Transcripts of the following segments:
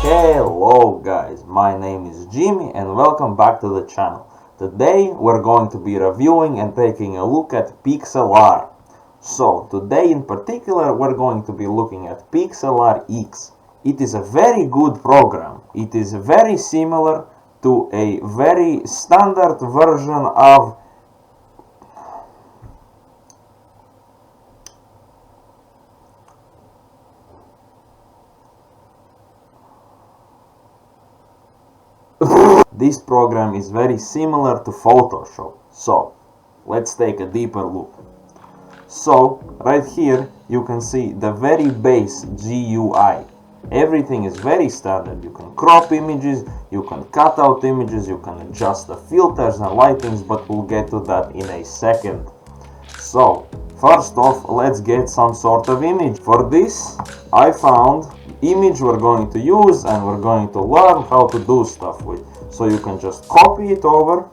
Hello guys, my name is Jimmy and welcome back to the channel. Today we're going to be reviewing and taking a look at Pixlr. So today in particular we're going to be looking at Pixlr X. It is a very good program. It is very similar to a very standard version of This program is very similar to Photoshop. So let's take a deeper look. So right here you can see the very base GUI. Everything is very standard. You can crop images, you can cut out images, you can adjust the filters and lightings, but we'll get to that in a second. So first off, let's get some sort of image. For this I found image we're going to use and we're going to learn how to do stuff with. So you can just copy it over.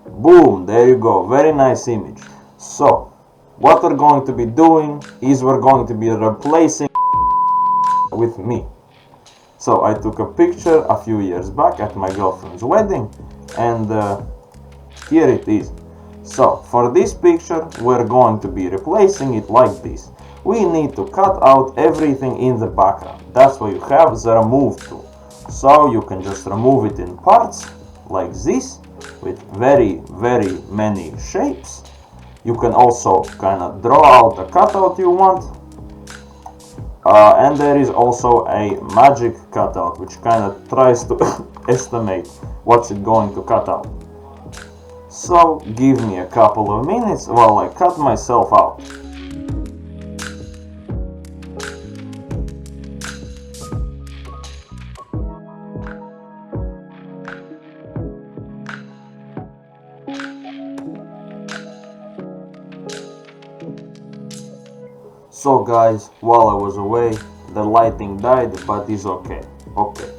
Boom, there you go, very nice image. So what we're going to be doing is we're going to be replacing with me. So I took a picture a few years back at my girlfriend's wedding and here it is. So for this picture we're going to be replacing it like this. We need to cut out everything in the background. That's why you have the remove tool. So you can just remove it in parts like this with very many shapes. You can also kind of draw out the cutout you want. And there is also a magic cutout which kind of tries to estimate what's it going to cut out. So give me a couple of minutes while I cut myself out. So guys, while I was away, the lighting died, but it's okay. Okay.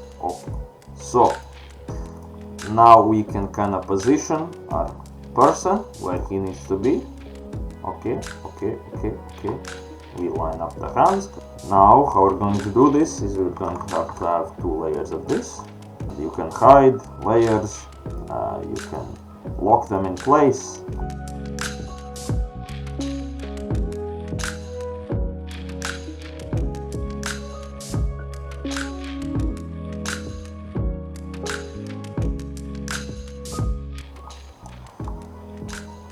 So now we can kind of position our person where he needs to be. Okay. We line up the hands. Now how we're going to do this is we're going to have two layers of this. You can hide layers, you can lock them in place.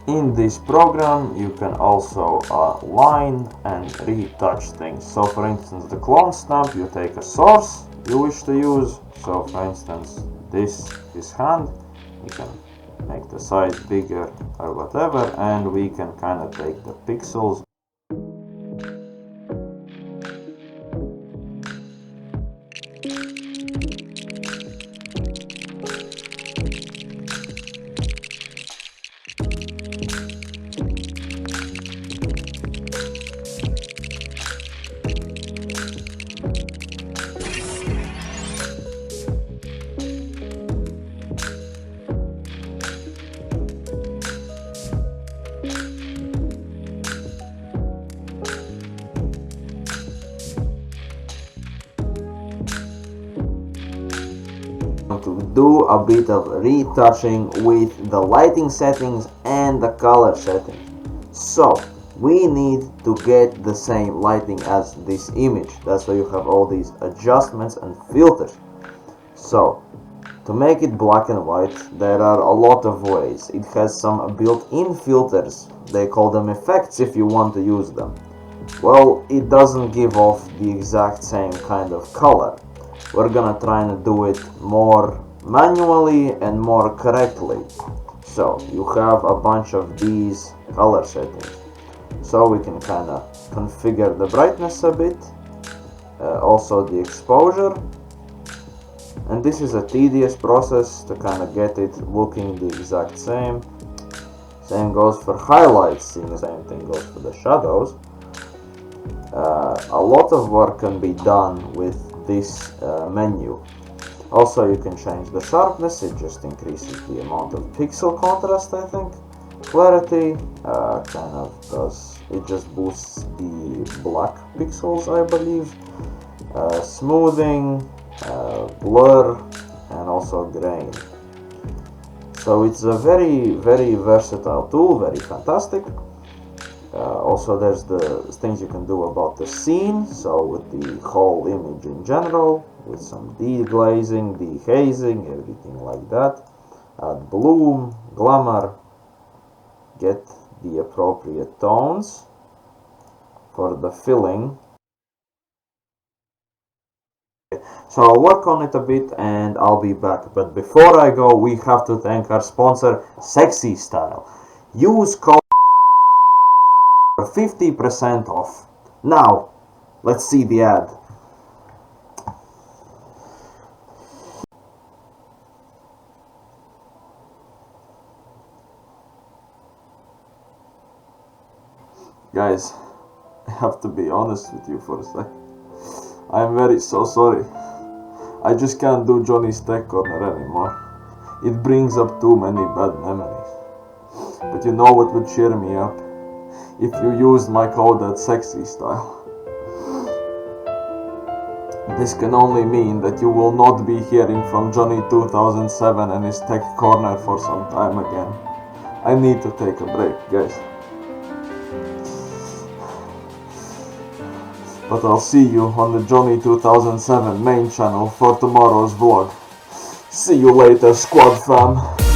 In this program you can also line and retouch things. So for instance, the clone stamp, you take a source you wish to use. So for instance, this hand, you can make the size bigger or whatever, and we can kind of take the pixels. To do a bit of retouching with the lighting settings and the color settings. So we need to get the same lighting as this image. That's why you have all these adjustments and filters. So to make it black and white, there are a lot of ways. It has some built-in filters. They call them effects if you want to use them. Well, it doesn't give off the exact same kind of color. We're gonna try and do it more manually and more correctly. So you have a bunch of these color settings. So we can kind of configure the brightness a bit, also the exposure. And this is a tedious process to kind of get it looking the exact same. Same goes for highlights, the same thing goes for the shadows. A lot of work can be done with this menu. Also you can change the sharpness, it just increases the amount of pixel contrast, I think. Clarity kind of does, it just boosts the black pixels, I believe. smoothing, blur, and also grain. So it's a very versatile tool, very fantastic. Also there's the things you can do about the scene, so with the whole image in general, with some deglazing, dehazing, everything like that. Add bloom, glamour, get the appropriate tones for the filling. So I'll work on it a bit and I'll be back. But before I go, we have to thank our sponsor, Sexy Style. Use code for 50% off. Now, let's see the ad. Guys, I have to be honest with you for a sec. I'm very so sorry. I just can't do Johnny's Tech Corner anymore. It brings up too many bad memories. But you know what would cheer me up? If you used my code at Sexy Style. This can only mean that you will not be hearing from Johnny 2007 and his Tech Corner for some time again. I need to take a break, guys. But I'll see you on the Johnny 2007 main channel for tomorrow's vlog. See you later, squad fam.